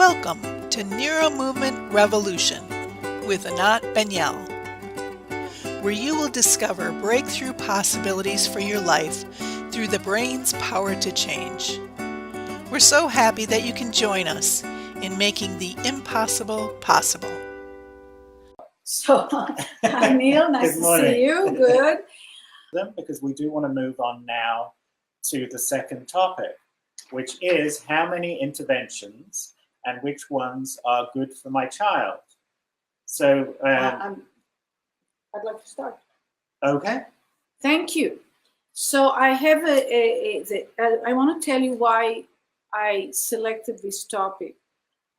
Welcome to NeuroMovement Revolution with Anat, Baniel, where you will discover breakthrough possibilities for your life through the brain's power to change. We're so happy that you can join us in making the impossible possible. So, hi Neil, nice to see you. Good. Because we do want to move on now to the second topic, which is how many interventions and which ones are good for my child. So, I'd like to start. Okay. Thank you. So I have I want to tell you why I selected this topic.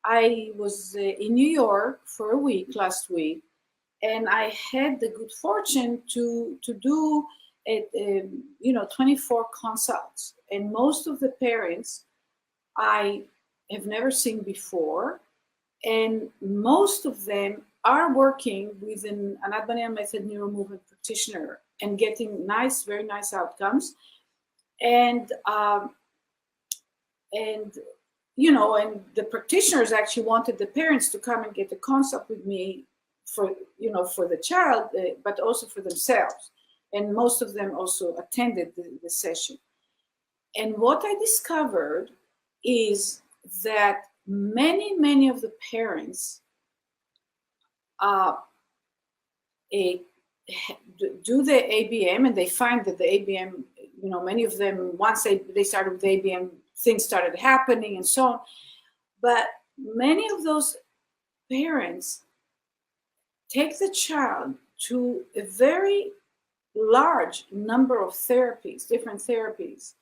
I was in New York for a week last week, and I had the good fortune to do 24 consults, and most of the parents I have never seen before, and most of them are working with an Anat Baniel method NeuroMovement practitioner and getting very nice outcomes, and the practitioners actually wanted the parents to come and get a consult with me for the child, but also for themselves. And most of them also attended the session. And what I discovered is that many of the parents do the ABM, and they find that the ABM, many of them, once they started with ABM, things started happening and so on. But many of those parents take the child to a very large number of therapies, different therapies,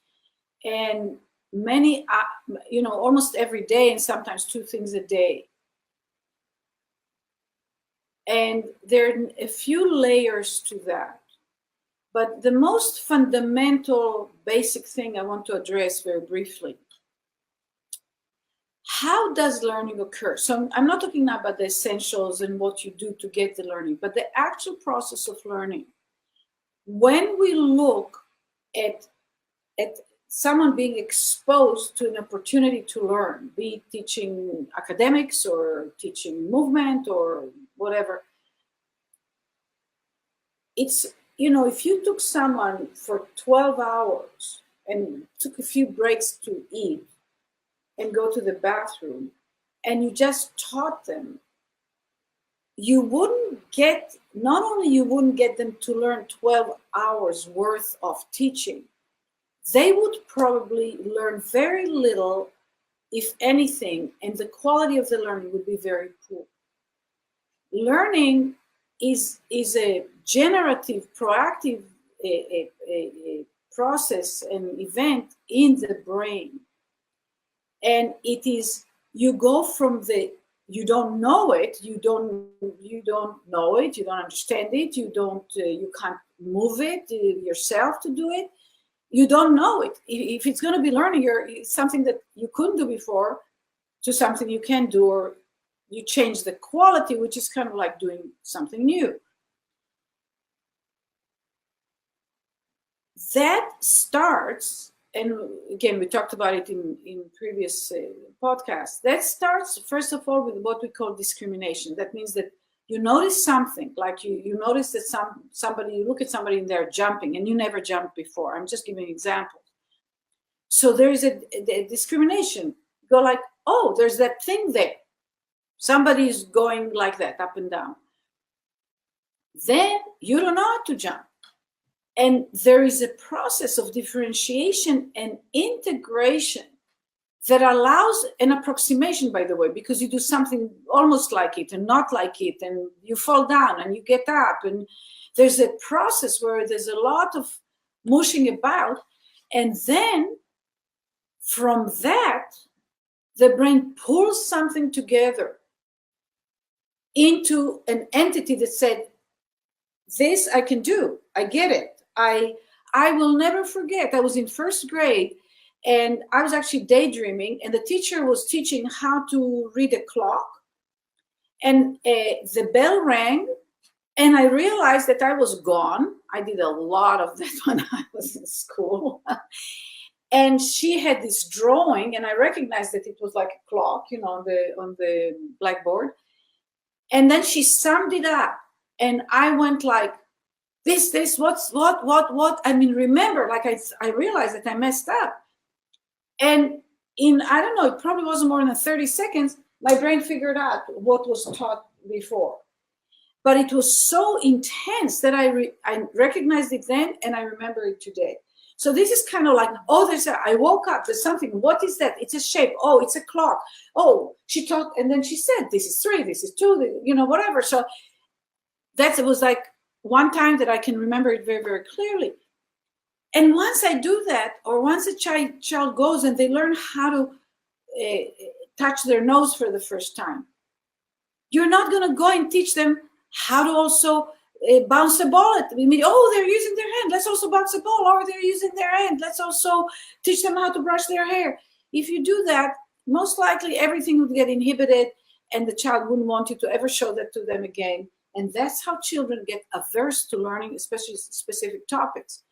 and many, almost every day, and sometimes 2 things a day. And there are a few layers to that. But the most fundamental, basic thing I want to address very briefly: how does learning occur? So I'm not talking now about the essentials and what you do to get the learning, but the actual process of learning. When we look at someone being exposed to an opportunity to learn, be it teaching academics or teaching movement or whatever, it's, if you took someone for 12 hours and took a few breaks to eat and go to the bathroom, and you just taught them, not only you wouldn't get them to learn 12 hours worth of teaching, they would probably learn very little, if anything, and the quality of the learning would be very poor. Learning is a generative, proactive a process and event in the brain. And it is, you go from you don't know it, you don't know it, you don't understand it, you can't move it yourself to do it. You don't know it. If it's going to be learning, it's something that you couldn't do before to something you can do, or you change the quality, which is kind of like doing something new. That starts, and again, we talked about it in previous podcasts. That starts, first of all, with what we call discrimination. That means that you notice something, like you notice that somebody, you look at somebody and they're jumping, and you never jumped before. I'm just giving examples. So there is a discrimination. You go like, oh, there's that thing there. Somebody's going like that, up and down. Then you don't know how to jump. And there is a process of differentiation and integration that allows an approximation, by the way, because you do something almost like it and not like it, and you fall down and you get up, and there's a process where there's a lot of mushing about, and then from that, the brain pulls something together into an entity that said, this I can do, I get it. I will never forget, I was in first grade, and I was actually daydreaming, and the teacher was teaching how to read a clock, and the bell rang, and I realized that I was gone. I did a lot of that when I was in school. And she had this drawing, and I recognized that it was like a clock, on the blackboard. And then she summed it up, and I went like, this, what? I mean, remember, like I realized that I messed up. And in, I don't know, it probably wasn't more than 30 seconds, my brain figured out what was taught before. But it was so intense that I recognized it then, and I remember it today. So this is kind of like, I woke up, there's something. What is that? It's a shape. Oh, it's a clock. Oh, she taught, and then she said, this is 3, this is 2, whatever. So it was like one time that I can remember it very, very clearly. And once I do that, or once a child goes and they learn how to touch their nose for the first time, you're not going to go and teach them how to also bounce a ball at them. They're using their hand, let's also bounce a ball. Or they're using their hand, let's also teach them how to brush their hair. If you do that, most likely everything would get inhibited, and the child wouldn't want you to ever show that to them again. And that's how children get averse to learning, especially specific topics.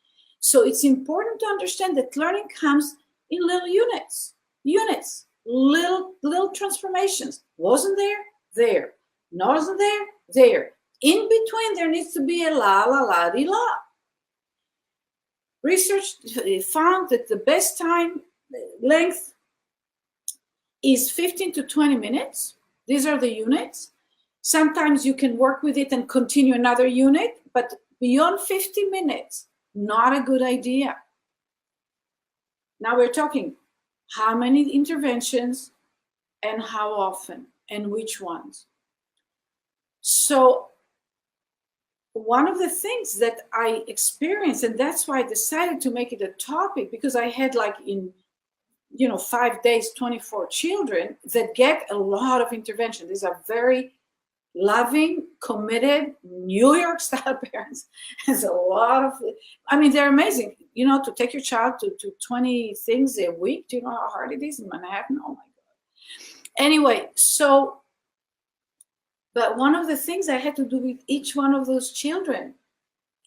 So it's important to understand that learning comes in little units, little transformations. Wasn't there? There. Wasn't there? There. In between, there needs to be a la-di-la. Research found that the best time length is 15 to 20 minutes. These are the units. Sometimes you can work with it and continue another unit, but beyond 50 minutes, not a good idea. Now we're talking how many interventions and how often and which ones. So one of the things that I experienced, and that's why I decided to make it a topic, because I had like in 5 days, 24 children that get a lot of intervention. These are very loving, committed, New York style parents. There's a lot of, they're amazing. To take your child to 20 things a week, do you know how hard it is in Manhattan? Oh my God. Anyway, but one of the things I had to do with each one of those children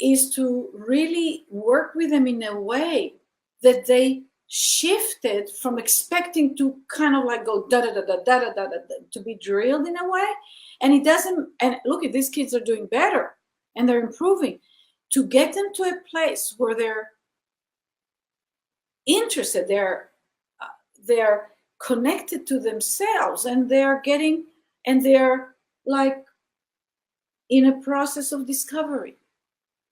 is to really work with them in a way that they shifted from expecting to kind of like go da-da-da-da-da-da-da, to be drilled in a way. And it doesn't, and look, these kids are doing better and they're improving, to get them to a place where they're interested, they're connected to themselves, and they're like in a process of discovery,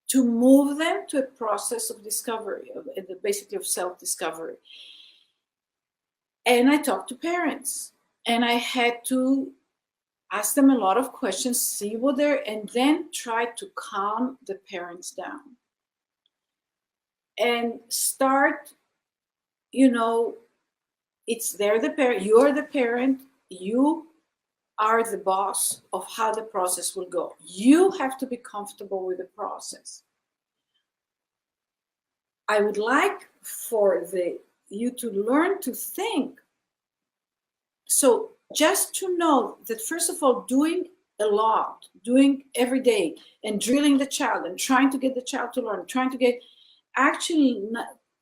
to move them to a process of discovery, basically of self-discovery. And I talked to parents, and I had to ask them a lot of questions, see what they're, and then try to calm the parents down. And start, it's they're the parent, you're the parent, you are the boss of how the process will go. You have to be comfortable with the process. I would like for you to learn to think. So just to know that, first of all, doing a lot, doing every day, and drilling the child and trying to get the child to learn,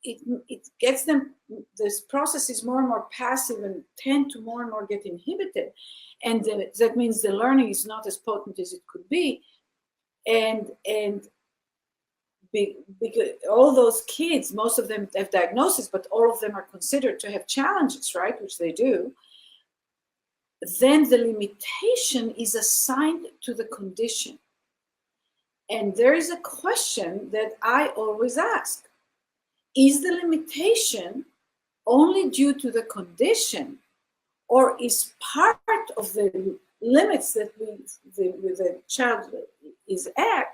it gets them, this process is more and more passive and tend to more and more get inhibited. And that means the learning is not as potent as it could be. And because all those kids, most of them have diagnosis, but all of them are considered to have challenges, right? Which they do. Then the limitation is assigned to the condition. And there is a question that I always ask. Is the limitation only due to the condition, or is part of the limits that the child is at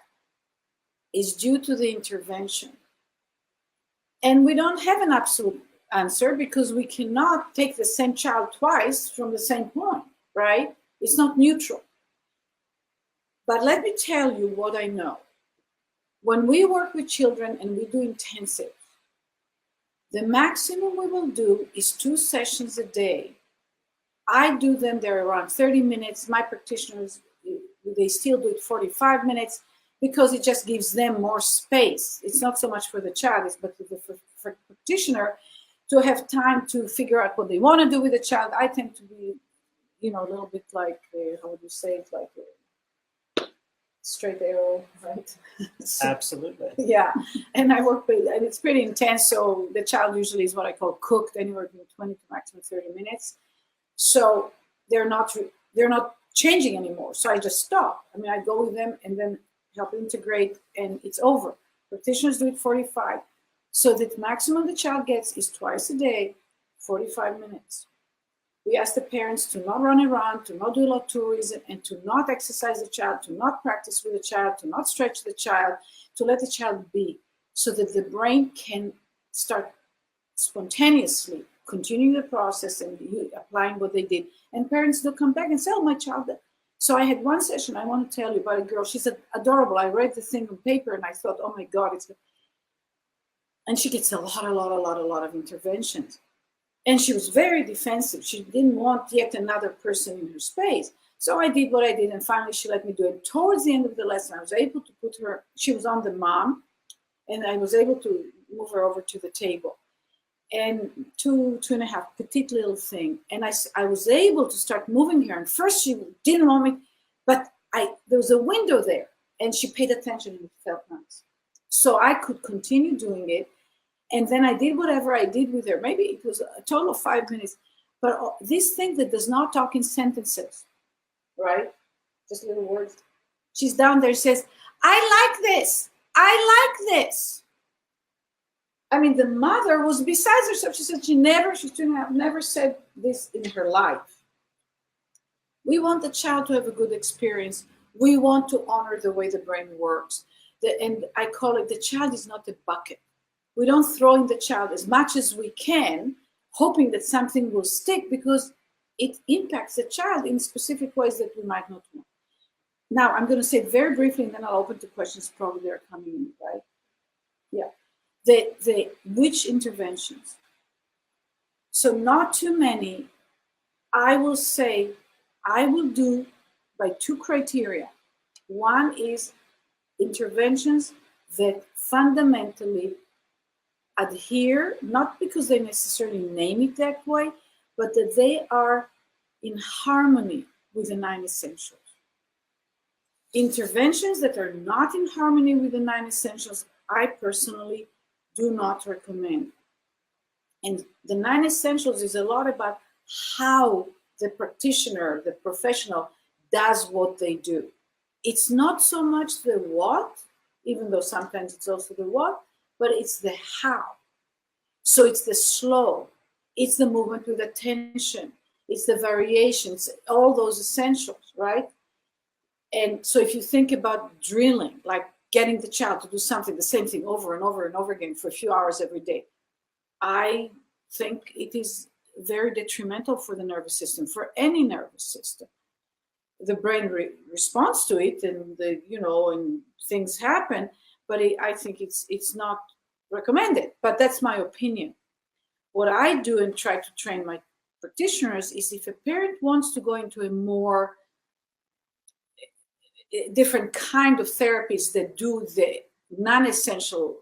is due to the intervention? And we don't have an absolute answer, because we cannot take the same child twice from the same point, right? It's not neutral. But let me tell you what I know. When we work with children and we do intensive, the maximum we will do is 2 sessions a day. I do them, they're around 30 minutes. My practitioners, they still do it 45 minutes, because it just gives them more space. It's not so much for the child, but for the practitioner to have time to figure out what they want to do with the child. I tend to be, a little bit like, how would you say it, like a straight arrow, right? So, Absolutely. yeah, and I work with, and it's pretty intense. So the child usually is what I call cooked, anywhere between 20 to maximum 30 minutes. So they're not changing anymore. So I just stop. I mean, I go with them and then help integrate, and it's over. Practitioners do it 45. So the maximum the child gets is twice a day, 45 minutes. We ask the parents to not run around, to not do a lot of tourism, and to not exercise the child, to not practice with the child, to not stretch the child, to let the child be, so that the brain can start spontaneously continuing the process and applying what they did. And parents do come back and say, oh, my child. So I had one session, I want to tell you about a girl. She's adorable. I read the thing on paper and I thought, oh my God, and she gets a lot of interventions. And she was very defensive. She didn't want yet another person in her space. So I did what I did, and finally she let me do it. Towards the end of the lesson, I was able to put her, she was on the mom, and I was able to move her over to the table. And two and a half, petite little thing. And I was able to start moving her. And first she didn't want me, but there was a window there, and she paid attention and it felt nice. So I could continue doing it. And then I did whatever I did with her. Maybe it was a total of 5 minutes. But this thing that does not talk in sentences, right? Just little words. She's down there, says, I like this. I like this. I mean, the mother was besides herself. She said she's 2.5, never said this in her life. We want the child to have a good experience. We want to honor the way the brain works. And I call it, the child is not a bucket. We don't throw in the child as much as we can, hoping that something will stick, because it impacts the child in specific ways that we might not want. Now, I'm going to say it very briefly, and then I'll open to questions. Probably they're coming in, right? Yeah. Which interventions? So not too many. I will say I will do by 2 criteria. One is interventions that fundamentally adhere, not because they necessarily name it that way, but that they are in harmony with the 9 essentials. Interventions that are not in harmony with the 9 essentials, I personally do not recommend. And the 9 essentials is a lot about how the practitioner, the professional, does what they do. It's not so much the what, even though sometimes it's also the what, but it's the how. So it's the slow, it's the movement with attention, it's the variations, all those essentials, right? And so if you think about drilling, like getting the child to do something, the same thing over and over and over again for a few hours every day, I think it is very detrimental for the nervous system, for any nervous system. The brain responds to it, and and things happen, but I think it's not recommended. But that's my opinion. What I do and try to train my practitioners is, if a parent wants to go into a more different kind of therapies that do the non-essential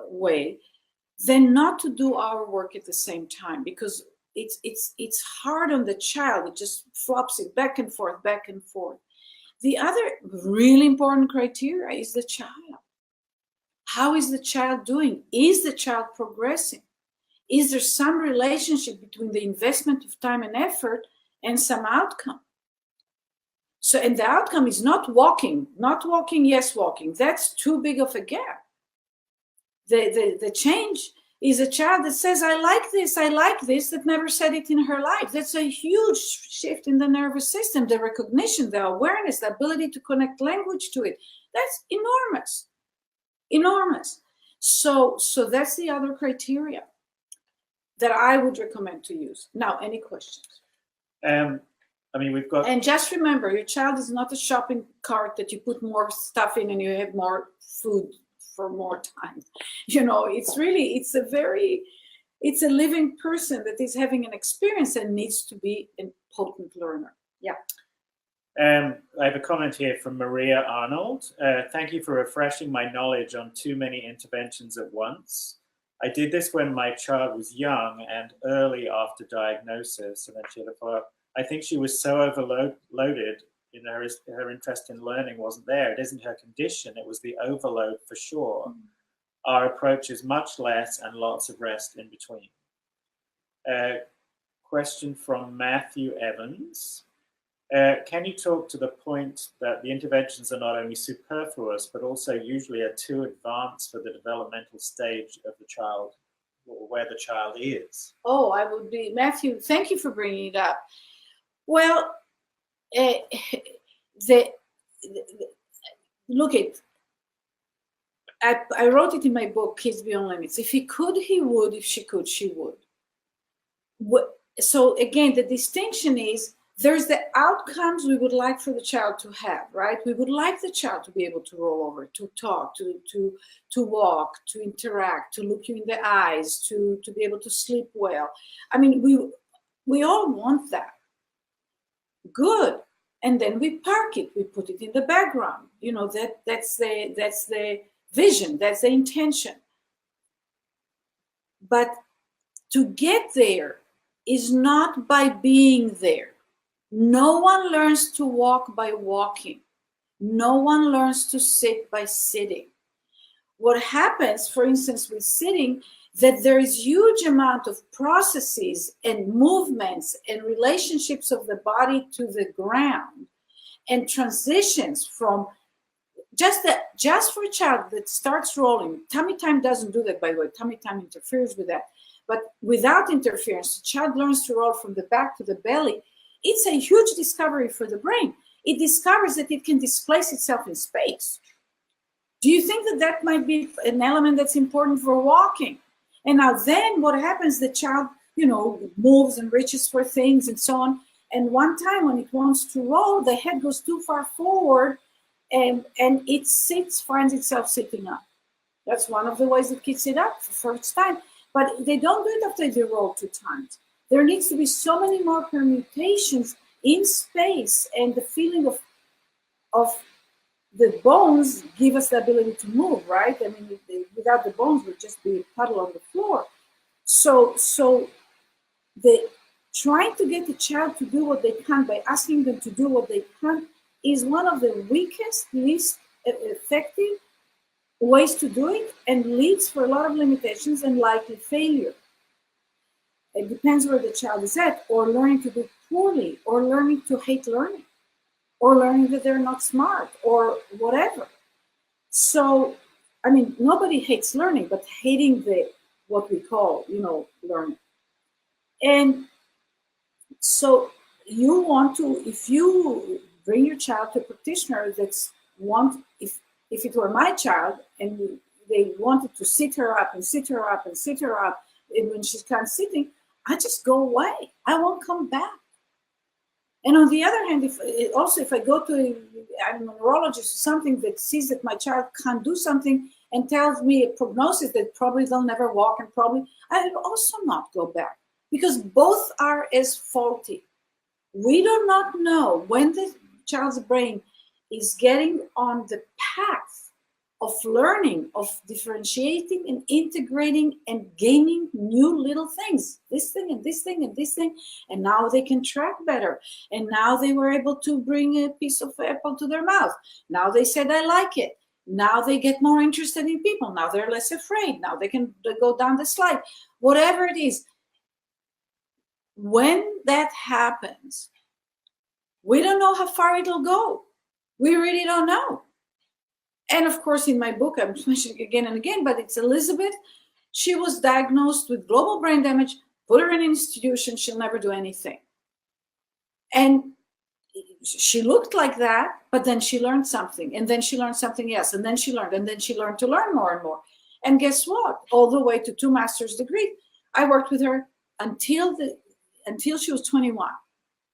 way, then not to do our work at the same time, because it's hard on the child. It just flops it back and forth, back and forth. The other really important criteria is the child. How is the child doing? Is the child progressing? Is there some relationship between the investment of time and effort and some outcome? So, and the outcome is not walking, yes, walking. That's too big of a gap. The change is a child that says, I like this, that never said it in her life. That's a huge shift in the nervous system, the recognition, the awareness, the ability to connect language to it. That's enormous, enormous. So that's the other criteria that I would recommend to use. Now, any questions? We've got... And just remember, your child is not a shopping cart that you put more stuff in and you have more food for more time. It's a living person that is having an experience and needs to be a potent learner. Yeah. I have a comment here from Maria Arnold. Thank you for refreshing my knowledge on too many interventions at once. I did this when my child was young and early after diagnosis, and then she had a follow-up. I think she was so overloaded in her interest in learning wasn't there. It isn't her condition, it was the overload for sure. Our approach is much less and lots of rest in between. Question from Matthew Evans. Can you talk to the point that the interventions are not only superfluous, but also usually are too advanced for the developmental stage of the child, or where the child is? Oh, I would be, Matthew, thank you for bringing it up. Well, look at, I wrote it in my book, Kids Beyond Limits. If he could, he would. If she could, she would. So again, the distinction is, there's the outcomes we would like for the child to have, right? We would like the child to be able to roll over, to talk, to walk, to interact, to look you in the eyes, to be able to sleep well. I mean, we all want that. Good. And then we park it, we put it in the background. You know, that's the vision, that's the intention. But to get there is not by being there. No one learns to walk by walking. No one learns to sit by sitting. What happens, for instance, with sitting, that there is huge amount of processes and movements and relationships of the body to the ground, and transitions from just for a child that starts rolling. Tummy time doesn't do that, by the way. Tummy time interferes with that. But without interference, the child learns to roll from the back to the belly. It's a huge discovery for the brain. It discovers that it can displace itself in space. Do you think that might be an element that's important for walking? And now then what happens, the child, moves and reaches for things and so on. And one time when it wants to roll, the head goes too far forward and it finds itself sitting up. That's one of the ways that kids sit up for first time. But they don't do it after they roll 2 times. There needs to be so many more permutations in space, and the feeling of the bones give us the ability to move, right? I mean, without the bones, we'd just be a puddle on the floor. So the trying to get the child to do what they can by asking them to do what they can is one of the weakest, least effective ways to do it, and leads for a lot of limitations and likely failure. It depends where the child is at, or learning to do poorly, or learning to hate learning, or learning that they're not smart, or whatever. So, I mean, nobody hates learning, but hating what we call, learning. And so you want to, if you bring your child to a practitioner if it were my child and they wanted to sit her up and sit her up and sit her up, and when she's kind of sitting, I just go away. I won't come back. And on the other hand, if I go to a neurologist or something that sees that my child can't do something and tells me a prognosis that probably they'll never walk, and probably I will also not go back, because both are as faulty. We do not know when the child's brain is getting on the path of learning, of differentiating and integrating and gaining new little things, this thing and this thing and this thing, and now they can track better. And now they were able to bring a piece of apple to their mouth. Now they said, I like it. Now they get more interested in people. Now they're less afraid. Now they can go down the slide. Whatever it is. When that happens, we don't know how far it'll go. We really don't know. And of course, in my book, I'm mentioning it again and again, but it's Elizabeth. She was diagnosed with global brain damage, put her in an institution, she'll never do anything. And she looked like that, but then she learned something, and then she learned something else, and then she learned to learn more and more. And guess what? All the way to 2 master's degrees. I worked with her until she was 21.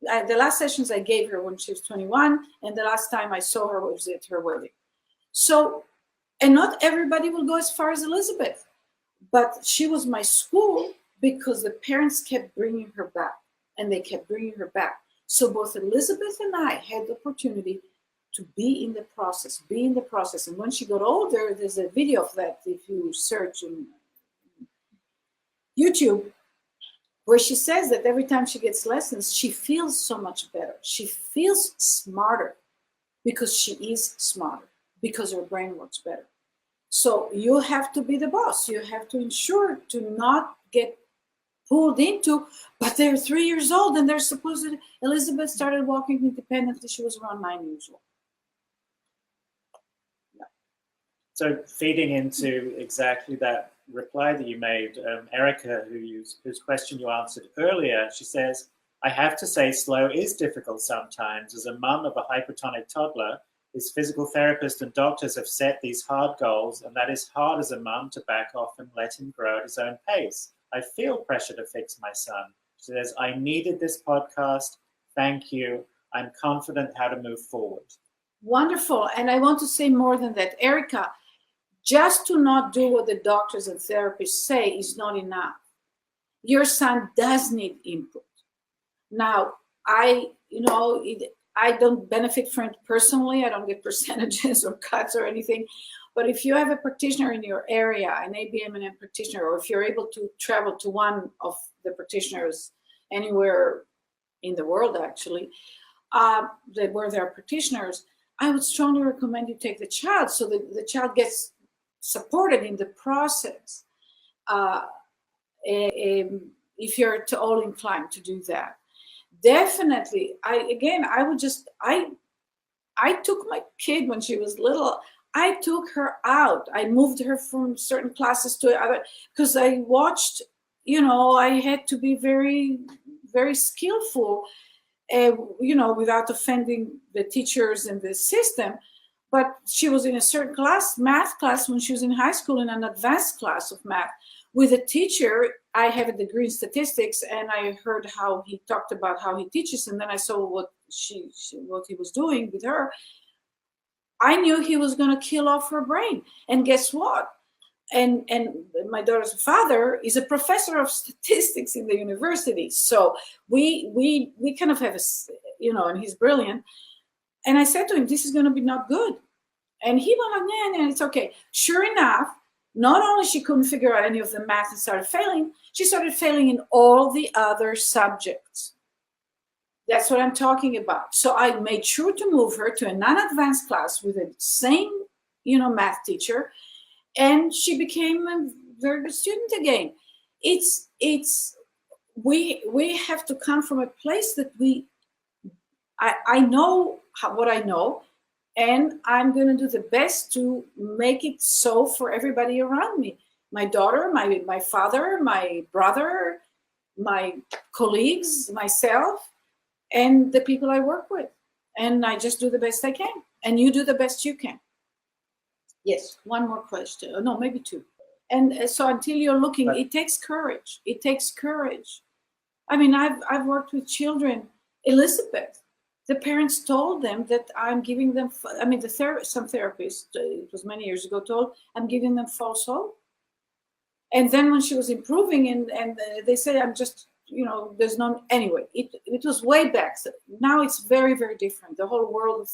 The last sessions I gave her when she was 21, and the last time I saw her was at her wedding. So, and not everybody will go as far as Elizabeth, but she was my school because the parents kept bringing her back, and they kept bringing her back. So both Elizabeth and I had the opportunity to be in the process. And when she got older, there's a video of that if you search. YouTube, where she says that every time she gets lessons, she feels so much better. She feels smarter because she is smarter, because her brain works better. So you have to be the boss. You have to ensure to not get pulled into, but they're 3 years old and they're supposed to, Elizabeth started walking independently. She was around 9 years old. Yeah. So feeding into exactly that reply that you made, Erica, whose question you answered earlier, she says, I have to say slow is difficult sometimes. As a mum of a hypertonic toddler, his physical therapist and doctors have set these hard goals, and that is hard as a mum to back off and let him grow at his own pace. I feel pressure to fix my son. She says, I needed this podcast. Thank you. I'm confident how to move forward. Wonderful. And I want to say more than that. Erica, just to not do what the doctors and therapists say is not enough. Your son does need input. Now, I don't benefit from it personally. I don't get percentages or cuts or anything. But if you have a practitioner in your area, an ABM practitioner, or if you're able to travel to one of the practitioners anywhere in the world, actually, where there are practitioners, I would strongly recommend you take the child so that the child gets supported in the process. If you're at all inclined to do that. Definitely, I took my kid when she was little. I took her out. I moved her from certain classes to other because I watched. I had to be very, very skillful, without offending the teachers and the system. But she was in a certain class, math class, when she was in high school, in an advanced class of math with a teacher. I have a degree in statistics, and I heard how he talked about how he teaches, and then I saw what he was doing with her. I knew he was going to kill off her brain. And guess what? And my daughter's father is a professor of statistics in the university. So we kind of have and he's brilliant. And I said to him, this is going to be not good. And he went like, nah, it's okay. Sure enough, not only she couldn't figure out any of the math and started failing, she started failing in all the other subjects. That's what I'm talking about. So I made sure to move her to a non-advanced class with the same, math teacher, and she became a very good student again. We have to come from a place that I know what I know, and I'm going to do the best to make it so for everybody around me. My daughter, my father, my brother, my colleagues, myself, and the people I work with. And I just do the best I can. And you do the best you can. Yes, one more question. No, maybe two. And so until you're looking, it takes courage. It takes courage. I mean, I've worked with children. Elizabeth, the parents told them that I'm giving them, some therapists, it was many years ago, told I'm giving them false hope. And then when she was improving and they said, I'm just, there's no, anyway, it was way back. So now it's very, very different. The whole world of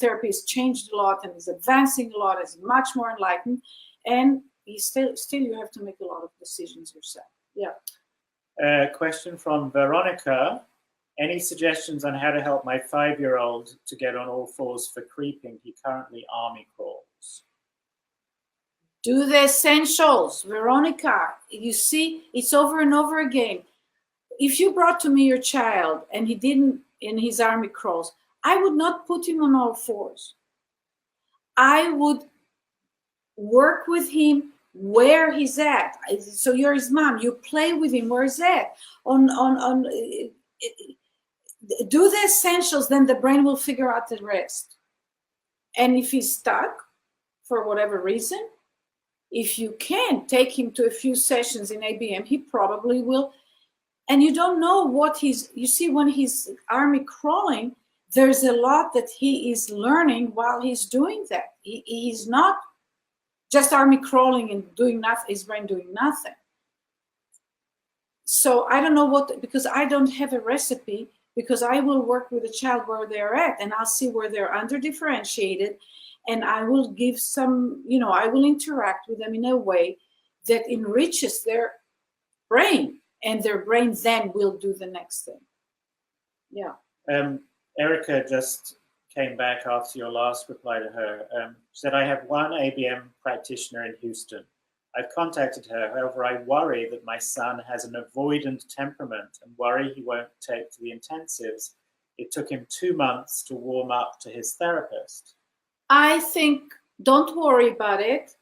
therapy has changed a lot and is advancing a lot, is much more enlightened. And still you have to make a lot of decisions yourself. Yeah. Question from Veronica. Any suggestions on how to help my 5-year-old to get on all fours for creeping? He currently army crawls. Do the essentials, Veronica. You see, it's over and over again. If you brought to me your child and he didn't in his army crawls, I would not put him on all fours. I would work with him where he's at. So you're his mom. You play with him where he's at. Do the essentials, then the brain will figure out the rest. And if he's stuck for whatever reason, if you can take him to a few sessions in ABM, he probably will. And you don't know what you see when he's army crawling, there's a lot that he is learning while he's doing that. He's not just army crawling and doing nothing, his brain doing nothing. So I don't know because I don't have a recipe, because I will work with the child where they're at and I'll see where they're under-differentiated, and I will give some, I will interact with them in a way that enriches their brain, and their brain then will do the next thing. Yeah. Erica just came back after your last reply to her. She said, I have one ABM practitioner in Houston. I've contacted her. However, I worry that my son has an avoidant temperament and worry he won't take to the intensives. It took him 2 months to warm up to his therapist. I think don't worry about it.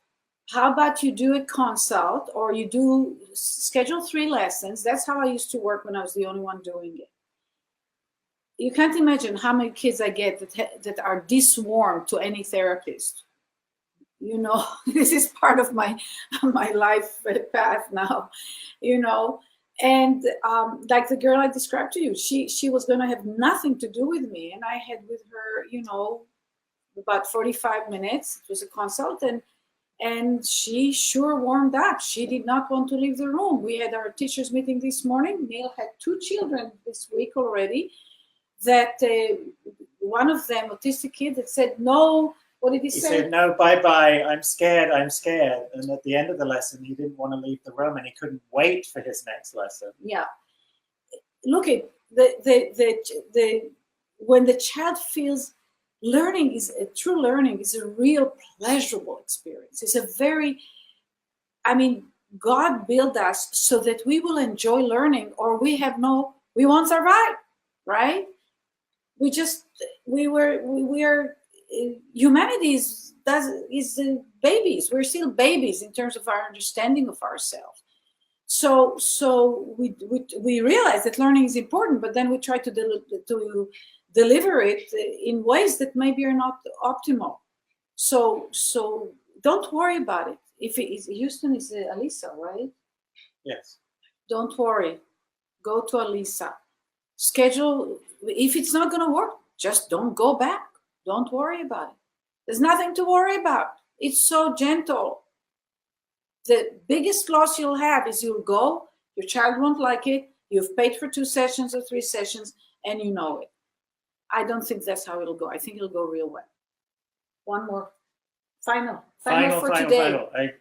How about you do a consult, or you do schedule 3 lessons? That's how I used to work when I was the only one doing it. You can't imagine how many kids I get that are diswarmed to any therapist. You know, this is part of my life path now, you know. And like the girl I described to you, she was going to have nothing to do with me. And I had with her, you know, about 45 minutes. It was a consult, and she sure warmed up. She did not want to leave the room. We had our teachers meeting this morning. Neil had 2 children this week already. That one of them, autistic kid, that said no. What did he say? He said, no, bye-bye, I'm scared. And at the end of the lesson, he didn't want to leave the room and he couldn't wait for his next lesson. Yeah. Look at when the child feels learning is true learning is a real pleasurable experience. It's a very, I mean, God built us so that we will enjoy learning, or we won't survive, right? Humanity is babies. We're still babies in terms of our understanding of ourselves. So we realize that learning is important, but then we try to deliver it in ways that maybe are not optimal. So don't worry about it. If it is Houston, is Alisa, right? Yes. Don't worry. Go to Alisa. Schedule. If it's not going to work, just don't go back. Don't worry about it. There's nothing to worry about. It's so gentle. The biggest loss you'll have is you'll go, your child won't like it, you've paid for 2 sessions or 3 sessions, and you know it. I don't think that's how it'll go. I think it'll go real well. One more. Final for today.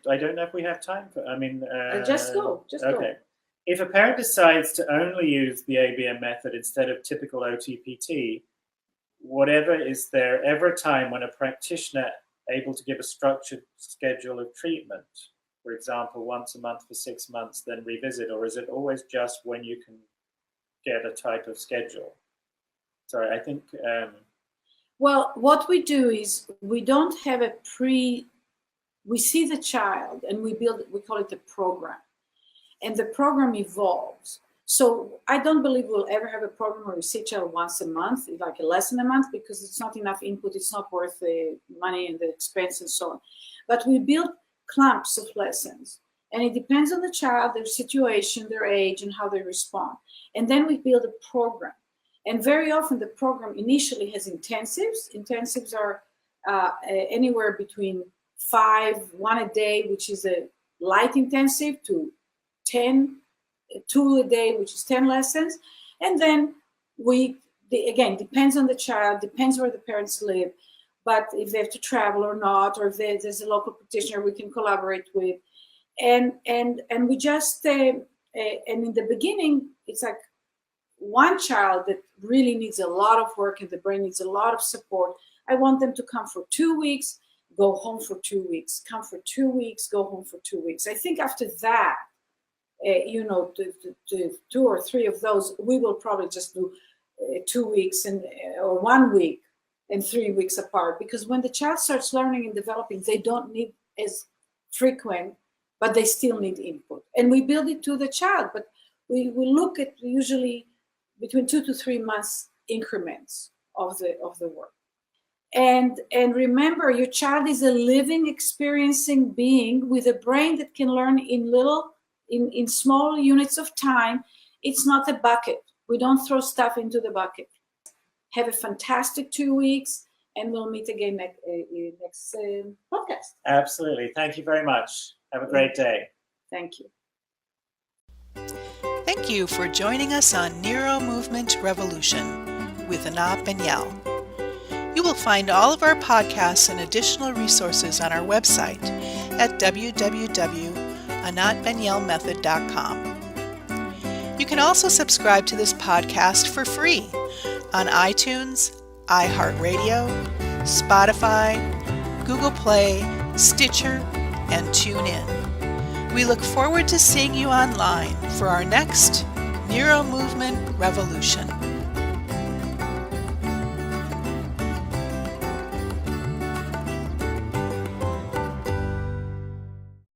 I don't know if we have time for, Just go. Okay. If a parent decides to only use the ABM method instead of typical OTPT, is there ever a time when a practitioner able to give a structured schedule of treatment? For example, once a month for 6 months, then revisit, or is it always just when you can get a type of schedule? Sorry, I think... Well, what we do is we don't have we see the child and we call it a program. And the program evolves. So I don't believe we'll ever have a program where we see child once a month, like a lesson a month, because it's not enough input. It's not worth the money and the expense and so on. But we build clumps of lessons. And it depends on the child, their situation, their age, and how they respond. And then we build a program. And very often the program initially has intensives. Intensives are anywhere between 5, 1 a day, which is a light intensive, to 10, 2 a day, which is 10 lessons. And then again, depends on the child, depends where the parents live, but if they have to travel or not, or if there's a local practitioner we can collaborate with. And we just, and in the beginning, it's like one child that really needs a lot of work and the brain needs a lot of support. I want them to come for 2 weeks, go home for 2 weeks, come for 2 weeks, go home for 2 weeks. I think after that, 2 or 3 of those, we will probably just do 2 weeks or 1 week and 3 weeks apart. Because when the child starts learning and developing, they don't need as frequent, but they still need input. And we build it to the child, but we look at usually between 2 to 3 months increments of the work. And remember, your child is a living, experiencing being with a brain that can learn in small units of time. It's not a bucket. We don't throw stuff into the bucket. Have a fantastic 2 weeks, and we'll meet again next podcast. Absolutely. Thank you very much. Have a great day. Thank you. Thank you for joining us on NeuroMovement Revolution with Anat Baniel. You will find all of our podcasts and additional resources on our website at www.anatbanielmethod.com. can also subscribe to this podcast for free on iTunes, iHeartRadio, Spotify, Google Play, Stitcher, and TuneIn. We look forward to seeing you online for our next NeuroMovement Revolution.